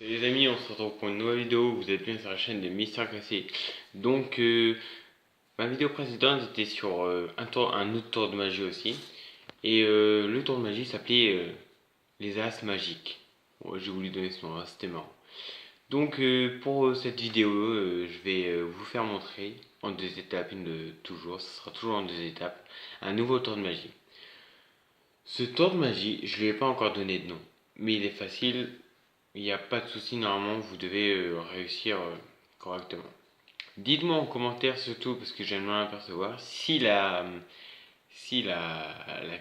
Salut les amis, on se retrouve pour une nouvelle vidéo. Vous êtes bien sur la chaîne de Mister Cassé. Donc, ma vidéo précédente était sur un autre tour de magie aussi. Et le tour de magie s'appelait les As magiques. Bon, j'ai voulu donner ce nom, hein, c'était marrant. Donc, pour cette vidéo, je vais vous faire montrer en deux étapes, toujours, ce sera toujours en deux étapes, un nouveau tour de magie. Ce tour de magie, je ne lui ai pas encore donné de nom, mais il est facile. Il n'y a pas de souci, normalement vous devez réussir correctement. Dites-moi en commentaire surtout, parce que j'aimerais apercevoir, si la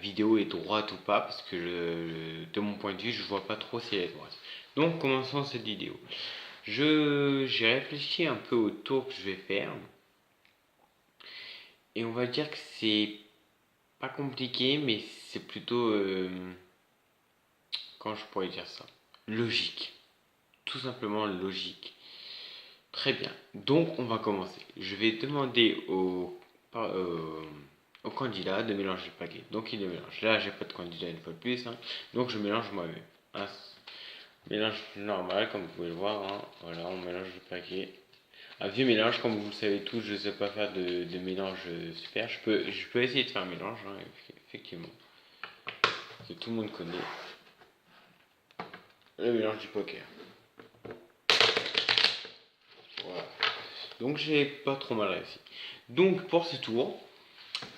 vidéo est droite ou pas, parce que de mon point de vue, je vois pas trop si elle est droite. Donc commençons cette vidéo. J'ai réfléchi un peu au tour que je vais faire, et on va dire que c'est pas compliqué, mais c'est plutôt, comment je pourrais dire ça, logique. Tout simplement logique. Très bien. Donc, on va commencer. Je vais demander au candidat de mélanger le paquet. Donc, il le mélange. Là, j'ai pas de candidat une fois de plus, hein. Donc, je mélange moi-même. Un mélange normal, comme vous pouvez le voir, hein. Voilà, on mélange le paquet. Un vieux mélange, comme vous le savez tous, je ne sais pas faire de mélange super. Je peux essayer de faire un mélange, hein, effectivement. Que tout le monde connaît. Le mélange du poker. Voilà. Donc, j'ai pas trop mal réussi. Donc, pour ce tour,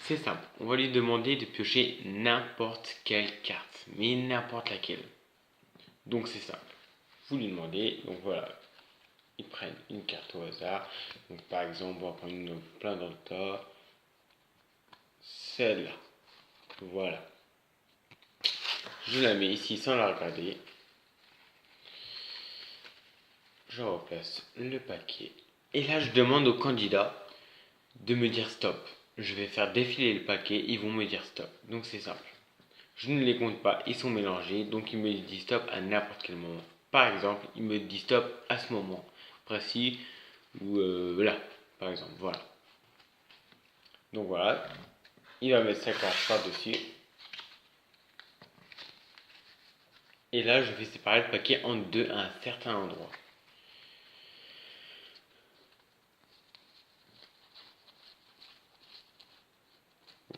c'est simple, on va lui demander de piocher n'importe quelle carte, mais n'importe laquelle. Donc c'est simple, vous lui demandez, donc voilà, ils prennent une carte au hasard. Donc par exemple, on va prendre une plein dans le tas, celle-là, voilà. Je la mets ici sans la regarder, je replace le paquet, et là je demande au candidat de me dire stop. Je vais faire défiler le paquet, ils vont me dire stop. Donc c'est simple. Je ne les compte pas, ils sont mélangés, donc il me dit stop à n'importe quel moment. Par exemple, il me dit stop à ce moment précis, ou là, par exemple, voilà. Donc voilà, il va mettre sa carte par-dessus. Et là, je vais séparer le paquet en deux à un certain endroit.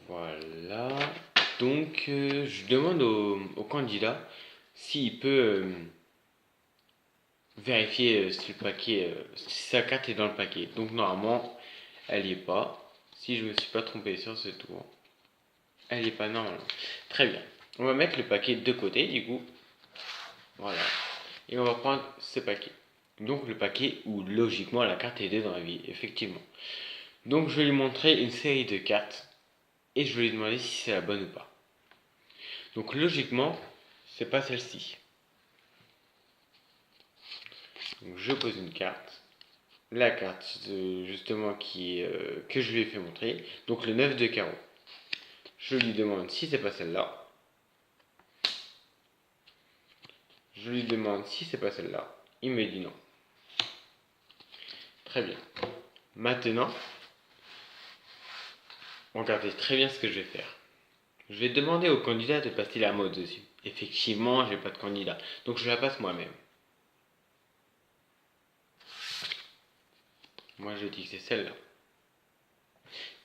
Voilà. Donc, je demande au candidat s'il peut vérifier si le paquet, si sa carte est dans le paquet. Donc normalement, elle n'y est pas. Si je me suis pas trompé sur ce tour, elle n'est pas normalement. Très bien. On va mettre le paquet de côté du coup. Voilà. Et on va prendre ce paquet. Donc le paquet où logiquement la carte est dans la vie, effectivement. Donc je vais lui montrer une série de cartes et je vais lui demander si c'est la bonne ou pas. Donc logiquement, c'est pas celle-ci. Donc je pose une carte. La carte justement que je lui ai fait montrer. Donc le 9 de carreau. Je lui demande si c'est pas celle-là. Je lui demande si c'est pas celle-là. Il me dit non. Très bien. Maintenant, regardez très bien ce que je vais faire. Je vais demander au candidat de passer la main au-dessus. Effectivement, j'ai pas de candidat. Donc je la passe moi-même. Moi je dis que c'est celle-là.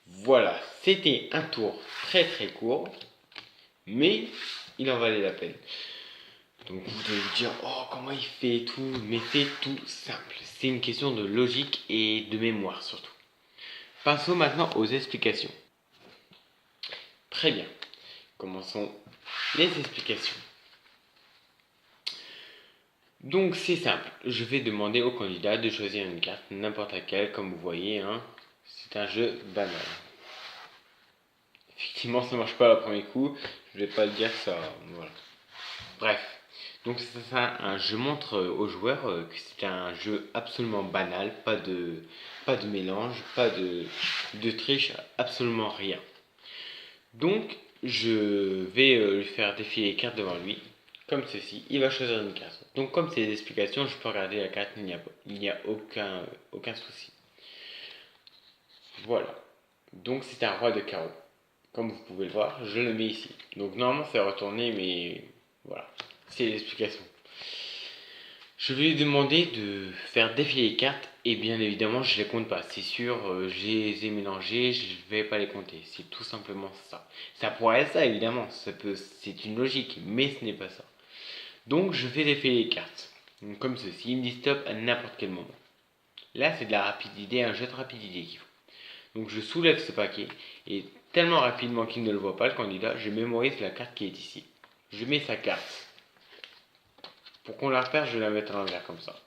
Voilà, c'était un tour très très court, mais il en valait la peine. Donc vous devez vous dire, oh comment il fait et tout, mais c'est tout simple. C'est une question de logique et de mémoire surtout. Passons maintenant aux explications. Très bien, commençons les explications. Donc c'est simple, je vais demander au candidat de choisir une carte, n'importe laquelle, comme vous voyez, hein. C'est un jeu banal. Effectivement, ça marche pas à premier coup, je vais pas le dire que ça. Voilà. Bref, donc c'est ça, je montre aux joueurs que c'est un jeu absolument banal, pas de mélange, pas de triche, absolument rien. Donc je vais lui faire défiler les cartes devant lui, comme ceci. Il va choisir une carte. Donc comme c'est des explications, je peux regarder la carte, il n'y a aucun souci. Voilà. Donc c'est un roi de carreau. Comme vous pouvez le voir, je le mets ici. Donc normalement c'est retourné, mais voilà. C'est l'explication. Je vais lui demander de faire défiler les cartes et bien évidemment je les compte pas. C'est sûr, je les ai mélangées, je vais pas les compter. C'est tout simplement ça. Ça pourrait être ça évidemment, c'est une logique, mais ce n'est pas ça. Donc je fais défiler les cartes. Donc, comme ceci, il me dit stop à n'importe quel moment. Là c'est de la rapidité, un jeu de rapidité qu'il faut. Donc je soulève ce paquet et tellement rapidement qu'il ne le voit pas le candidat, je mémorise la carte qui est ici. Je mets sa carte. Pour qu'on la repère, je vais la mettre à l'envers comme ça.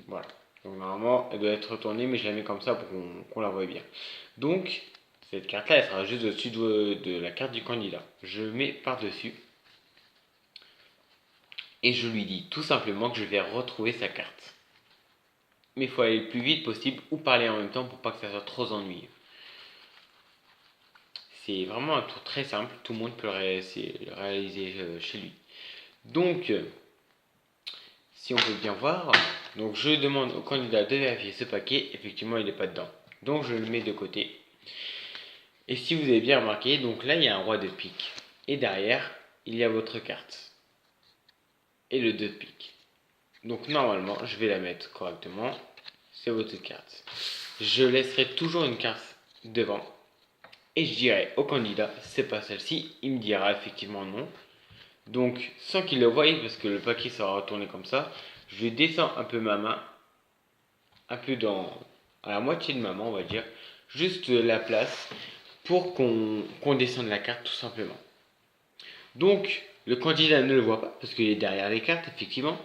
Voilà. Donc normalement, elle doit être retournée, mais je la mets comme ça pour qu'on la voie bien. Donc, cette carte-là, elle sera juste au-dessus de la carte du candidat. Je mets par-dessus. Et je lui dis tout simplement que je vais retrouver sa carte. Mais il faut aller le plus vite possible ou parler en même temps pour pas que ça soit trop ennuyeux. C'est vraiment un tour très simple, tout le monde peut le réaliser chez lui. Donc, si on peut bien voir, donc je demande au candidat de vérifier ce paquet, effectivement il n'est pas dedans. Donc je le mets de côté. Et si vous avez bien remarqué, donc là il y a un roi de pique. Et derrière, il y a votre carte. Et le 2 de pique. Donc normalement, je vais la mettre correctement. C'est votre carte. Je laisserai toujours une carte devant. Et je dirai au candidat, c'est pas celle-ci. Il me dira effectivement non. Donc, sans qu'il le voie, parce que le paquet sera retourné comme ça, je descends un peu ma main, un peu à la moitié de ma main, on va dire, juste la place pour qu'on descende la carte tout simplement. Donc, le candidat ne le voit pas parce qu'il est derrière les cartes, effectivement,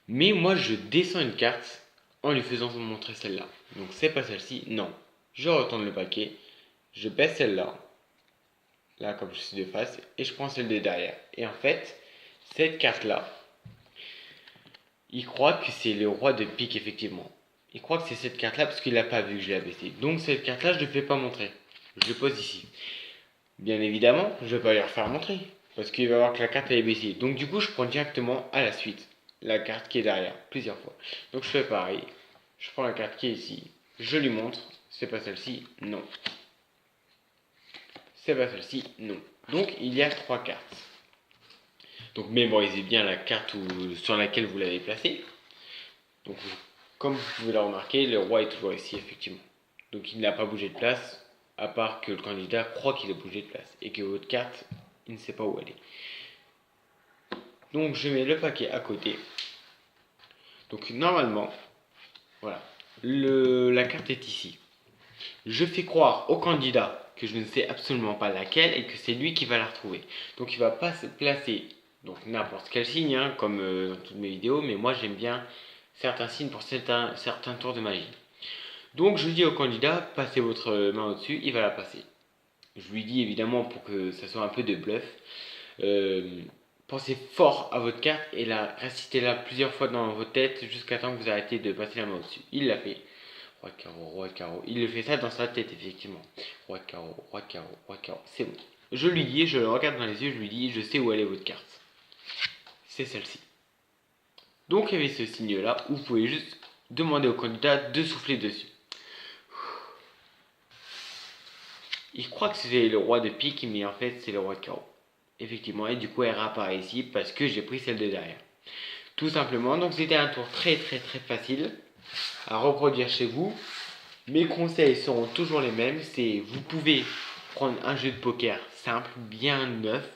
mais moi je descends une carte en lui faisant montrer celle-là. Donc, c'est pas celle-ci, non. Je retourne le paquet, je baisse celle-là, là comme je suis de face, et je prends celle de derrière. Et en fait, cette carte-là, il croit que c'est le roi de pique, effectivement. Il croit que c'est cette carte-là parce qu'il n'a pas vu que je l'ai abaissée. Donc cette carte-là, je ne vais pas montrer. Je le pose ici. Bien évidemment, je ne vais pas lui refaire montrer. Parce qu'il va voir que la carte est baissée. Donc du coup, je prends directement à la suite la carte qui est derrière, plusieurs fois. Donc je fais pareil. Je prends la carte qui est ici. Je lui montre. C'est pas celle-ci, non. C'est pas celle-ci, non. Donc il y a 3 cartes. Donc mémorisez bien la carte sur laquelle vous l'avez placée. Donc comme vous pouvez le remarquer, le roi est toujours ici effectivement. Donc il n'a pas bougé de place, à part que le candidat croit qu'il a bougé de place. Et que votre carte, il ne sait pas où elle est. Donc je mets le paquet à côté. Donc normalement, voilà, la carte est ici. Je fais croire au candidat que je ne sais absolument pas laquelle et que c'est lui qui va la retrouver. Donc il va pas se placer donc n'importe quel signe, hein, comme dans toutes mes vidéos, mais moi j'aime bien certains signes pour certains tours de magie. Donc je dis au candidat, passez votre main au-dessus, il va la passer. Je lui dis évidemment pour que ça soit un peu de bluff, pensez fort à votre carte et récitez-la plusieurs fois dans votre tête jusqu'à temps que vous arrêtez de passer la main au-dessus. Il l'a fait. Roi de carreau, roi de carreau. Il le fait ça dans sa tête, effectivement. Roi de carreau, roi de carreau, roi de carreau. C'est bon. Je lui dis, je le regarde dans les yeux, je lui dis, je sais où elle est votre carte. C'est celle-ci. Donc il y avait ce signe-là où vous pouvez juste demander au candidat de souffler dessus. Il croit que c'est le roi de pique, mais en fait c'est le roi de carreau. Effectivement, et du coup elle réapparaît ici parce que j'ai pris celle de derrière. Tout simplement, donc c'était un tour très facile à reproduire chez vous. Mes conseils seront toujours les mêmes, c'est vous pouvez prendre un jeu de poker simple, bien neuf,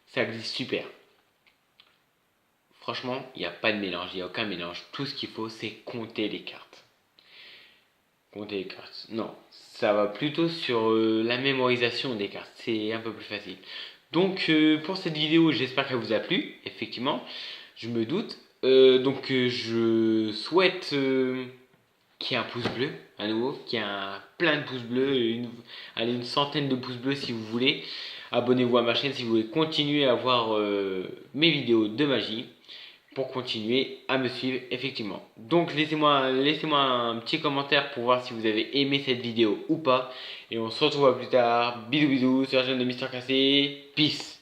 ça glisse super. Franchement, il n'y a pas de mélange, il n'y a aucun mélange. Tout ce qu'il faut, c'est compter les cartes. Compter les cartes. Non, ça va plutôt sur la mémorisation des cartes. C'est un peu plus facile. Donc, pour cette vidéo, j'espère qu'elle vous a plu. Effectivement, je me doute. Je souhaite qu'il y ait un pouce bleu à nouveau, qu'il y ait plein de pouces bleus, une centaine de pouces bleus si vous voulez. Abonnez-vous à ma chaîne si vous voulez continuer à voir mes vidéos de magie pour continuer à me suivre effectivement. Donc laissez-moi un petit commentaire pour voir si vous avez aimé cette vidéo ou pas. Et on se retrouve plus tard. Bisous bisous sur la chaîne de Mister Cassé. Peace.